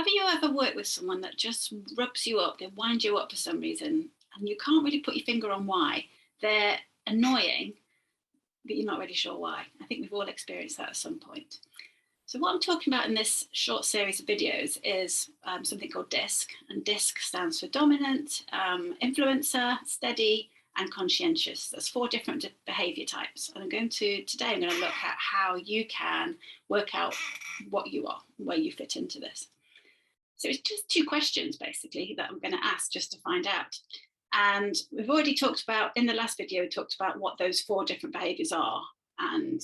Have you ever worked with someone that just rubs you up, they wind you up for some reason, and you can't really put your finger on why? They're annoying, but you're not really sure why. I think we've all experienced that at some point. So what I'm talking about in this short series of videos is something called DISC, and DISC stands for dominant, influencer, steady, and conscientious. There's 4 different behavior types, and today I'm going to look at how you can work out what you are, where you fit into this. So it's just 2 questions basically that I'm going to ask just to find out. And we've already talked about, in the last video, we talked about what those 4 different behaviors are and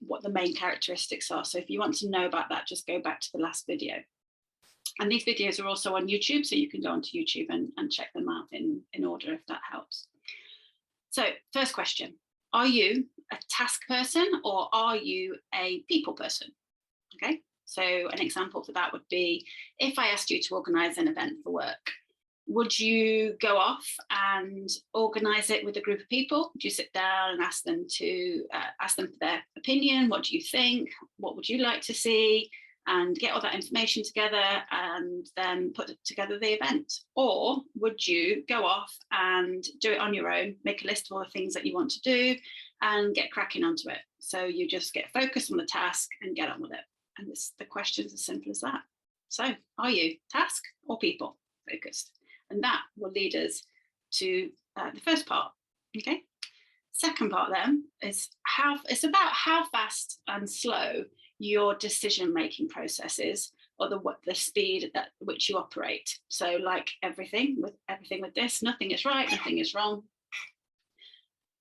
what the main characteristics are. So if you want to know about that, just go back to the last video. And these videos are also on YouTube, so you can go onto YouTube and check them out in order if that helps. So first question, are you a task person or are you a people person? Okay, so an example for that would be if I asked you to organise an event for work, would you go off and organise it with a group of people? Would you sit down and ask them for their opinion? What do you think? What would you like to see? And get all that information together and then put together the event? Or would you go off and do it on your own, make a list of all the things that you want to do and get cracking onto it? So you just get focused on the task and get on with it. And the question's as simple as that. So are you task or people focused? And that will lead us to the first part, okay? Second part then is it's about how fast and slow your decision-making process is, or the speed at which you operate. So like everything with this, nothing is right, nothing is wrong.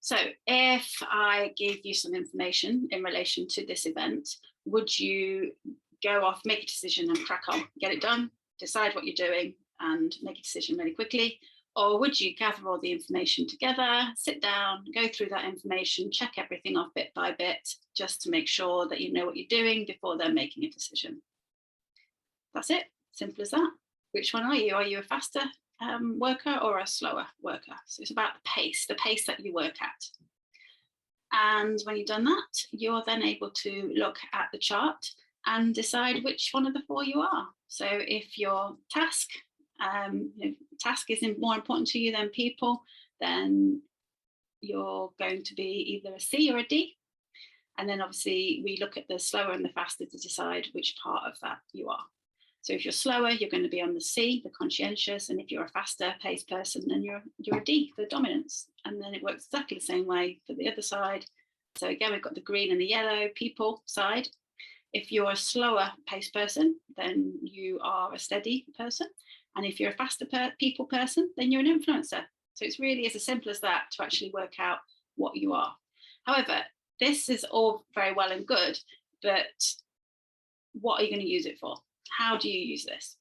So if I gave you some information in relation to this event, would you go off, make a decision and crack on, get it done, decide what you're doing and make a decision really quickly? Or would you gather all the information together, sit down, go through that information, check everything off bit by bit, just to make sure that you know what you're doing before then making a decision? That's it, simple as that. Which one are you? Are you a faster worker or a slower worker? So it's about the pace that you work at. And when you've done that, you're then able to look at the chart and decide which one of the 4 you are. So if your task is more important to you than people, then you're going to be either a C or a D. And then obviously we look at the slower and the faster to decide which part of that you are. So if you're slower, you're going to be on the C, the conscientious, and if you're a faster paced person, then you're a D, the dominance. And then it works exactly the same way for the other side. So again, we've got the green and the yellow people side. If you're a slower paced person, then you are a steady person. And if you're a faster people person, then you're an influencer. So it's really as simple as that to actually work out what you are. However, this is all very well and good, but what are you going to use it for? How do you use this?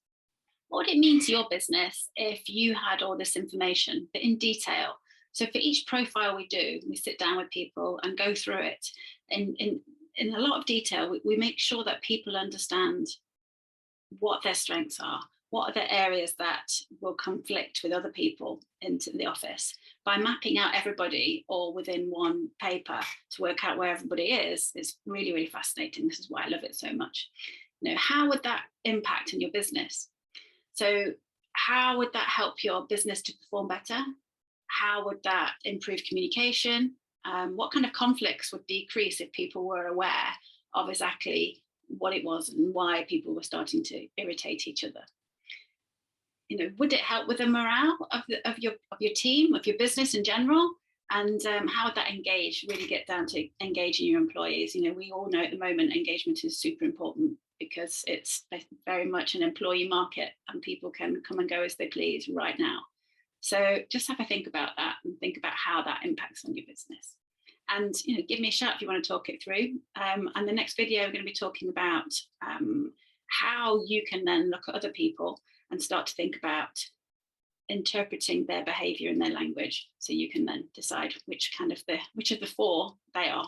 What would it mean to your business if you had all this information, but in detail? So for each profile we do, we sit down with people and go through it in a lot of detail. We make sure that people understand what their strengths are, what are the areas that will conflict with other people into the office. By mapping out everybody all within one paper to work out where everybody is, it's really, really fascinating. This is why I love it so much. How would that impact in your business? So how would that help your business to perform better? How would that improve communication? What kind of conflicts would decrease if people were aware of exactly what it was and why people were starting to irritate each other? Would it help with the morale of your team, of your business in general? And how would that really get down to engaging your employees? We all know at the moment engagement is super important because it's very much an employee market and people can come and go as they please right now. So just have a think about that and think about how that impacts on your business. And give me a shout if you want to talk it through. And the next video, we're going to be talking about how you can then look at other people and start to think about interpreting their behavior and their language, so you can then decide which of the 4 they are.